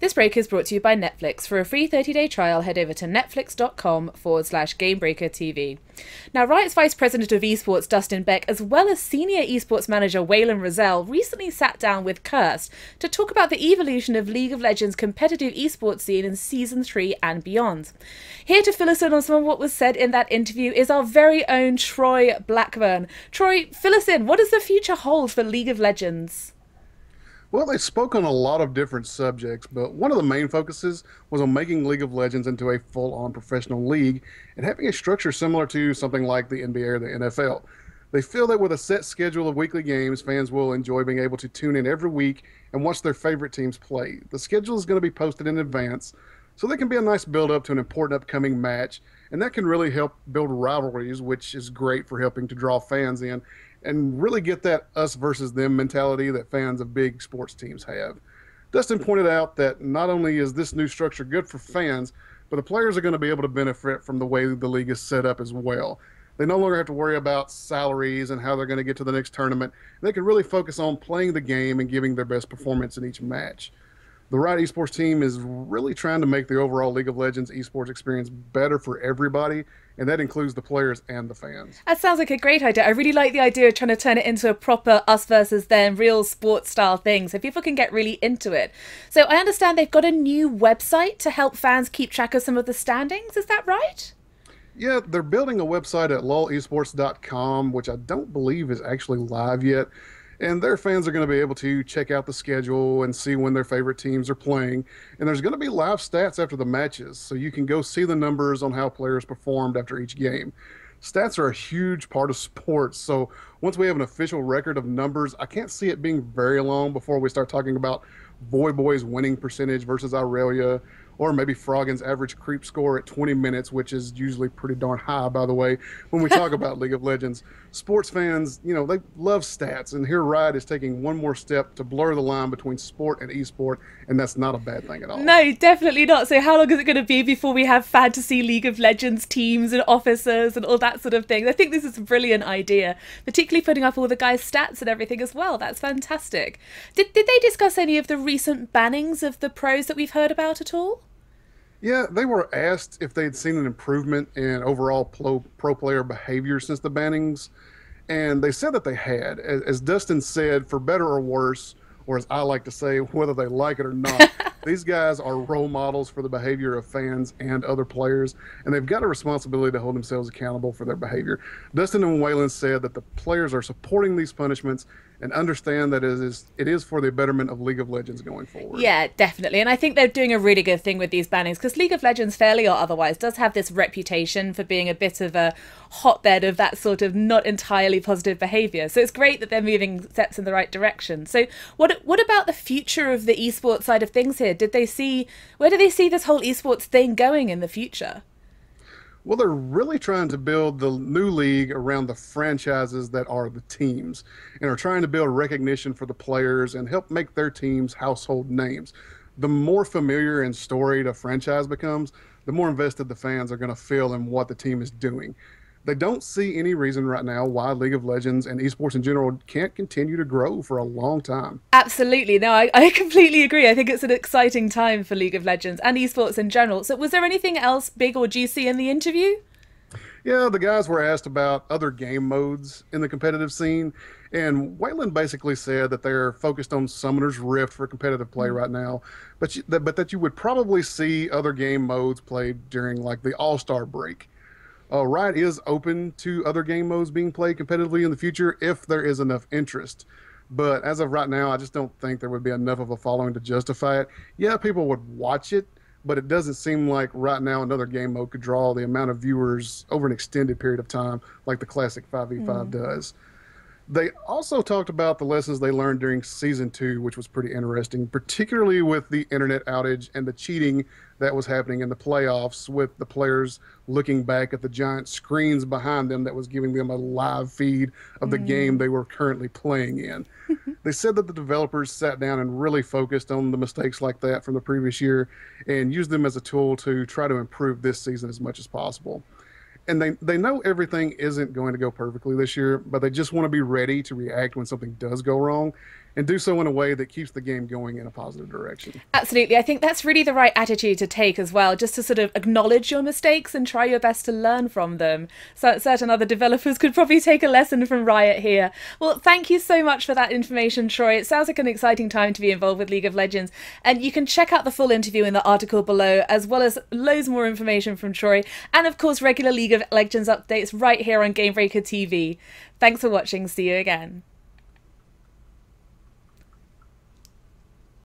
This break is brought to you by Netflix. For a free 30-day trial, head over to netflix.com/Gamebreaker TV. Now, Riot's Vice President of Esports, Dustin Beck, as well as Senior Esports Manager Waylon Rosell, recently sat down with Kirst to talk about the evolution of League of Legends' competitive esports scene in Season 3 and beyond. Here to fill us in on some of what was said in that interview is our very own Troy Blackburn. Troy, fill us in. What does the future hold for League of Legends? Well, they spoke on a lot of different subjects, but one of the main focuses was on making League of Legends into a full-on professional league and having a structure similar to something like the NBA or the NFL. They feel that with a set schedule of weekly games, fans will enjoy being able to tune in every week and watch their favorite teams play. The schedule is going to be posted in advance, so there can be a nice build-up to an important upcoming match, and that can really help build rivalries, which is great for helping to draw fans in and really get that us versus them mentality that fans of big sports teams have. Dustin pointed out that not only is this new structure good for fans, but the players are going to be able to benefit from the way the league is set up as well. They no longer have to worry about salaries and how they're going to get to the next tournament. They can really focus on playing the game and giving their best performance in each match. The Riot Esports team is really trying to make the overall League of Legends esports experience better for everybody, and that includes the players and the fans. That sounds like a great idea. I really like the idea of trying to turn it into a proper us versus them, real sports style thing, so people can get really into it. So I understand they've got a new website to help fans keep track of some of the standings. Is that right? Yeah, they're building a website at lolesports.com, which I don't believe is actually live yet. And their fans are going to be able to check out the schedule and see when their favorite teams are playing. And there's going to be live stats after the matches, so you can go see the numbers on how players performed after each game. Stats are a huge part of sports, so once we have an official record of numbers, I can't see it being very long before we start talking about Boy's winning percentage versus Aurelia, or maybe Froggen's average creep score at 20 minutes, which is usually pretty darn high, by the way, when we talk about League of Legends. Sports fans, you know, they love stats, and here Riot is taking one more step to blur the line between sport and esport, and that's not a bad thing at all. No, definitely not. So how long is it going to be before we have fantasy League of Legends teams and officers and all that sort of thing? I think this is a brilliant idea, particularly putting up all the guys' stats and everything as well. That's fantastic. Did they discuss any of the recent bannings of the pros that we've heard about at all? Yeah, they were asked if they'd seen an improvement in overall pro player behavior since the bannings, and they said that they had. As Dustin said, for better or worse, or as I like to say, whether they like it or not, these guys are role models for the behavior of fans and other players, and they've got a responsibility to hold themselves accountable for their behavior. Dustin and Waylon said that the players are supporting these punishments and understand that it is for the betterment of League of Legends going forward. Yeah, definitely. And I think they're doing a really good thing with these bannings, because League of Legends, fairly or otherwise, does have this reputation for being a bit of a hotbed of that sort of not entirely positive behaviour. So it's great that they're moving steps in the right direction. So what about the future of the esports side of things here? Where do they see this whole esports thing going in the future? Well, they're really trying to build the new league around the franchises that are the teams, and are trying to build recognition for the players and help make their teams household names. The more familiar and storied a franchise becomes, the more invested the fans are going to feel in what the team is doing. They don't see any reason right now why League of Legends and esports in general can't continue to grow for a long time. Absolutely. No, I completely agree. I think it's an exciting time for League of Legends and esports in general. So was there anything else big or juicy in the interview? Yeah, the guys were asked about other game modes in the competitive scene, and Waylon basically said that they're focused on Summoner's Rift for competitive play right now, but that you would probably see other game modes played during like the All-Star break. Riot is open to other game modes being played competitively in the future if there is enough interest. But as of right now, I just don't think there would be enough of a following to justify it. Yeah, people would watch it, but it doesn't seem like right now another game mode could draw the amount of viewers over an extended period of time like the classic 5v5 does. They also talked about the lessons they learned during Season 2, which was pretty interesting, particularly with the internet outage and the cheating that was happening in the playoffs, with the players looking back at the giant screens behind them that was giving them a live feed of the game they were currently playing in. They said that the developers sat down and really focused on the mistakes like that from the previous year and used them as a tool to try to improve this season as much as possible. And they know everything isn't going to go perfectly this year, but they just want to be ready to react when something does go wrong. and do so in a way that keeps the game going in a positive direction. Absolutely. I think that's really the right attitude to take as well, just to sort of acknowledge your mistakes and try your best to learn from them. So certain other developers could probably take a lesson from Riot here. Well, thank you so much for that information, Troy. It sounds like an exciting time to be involved with League of Legends. And you can check out the full interview in the article below, as well as loads more information from Troy. And of course, regular League of Legends updates right here on Gamebreaker TV. Thanks for watching. See you again.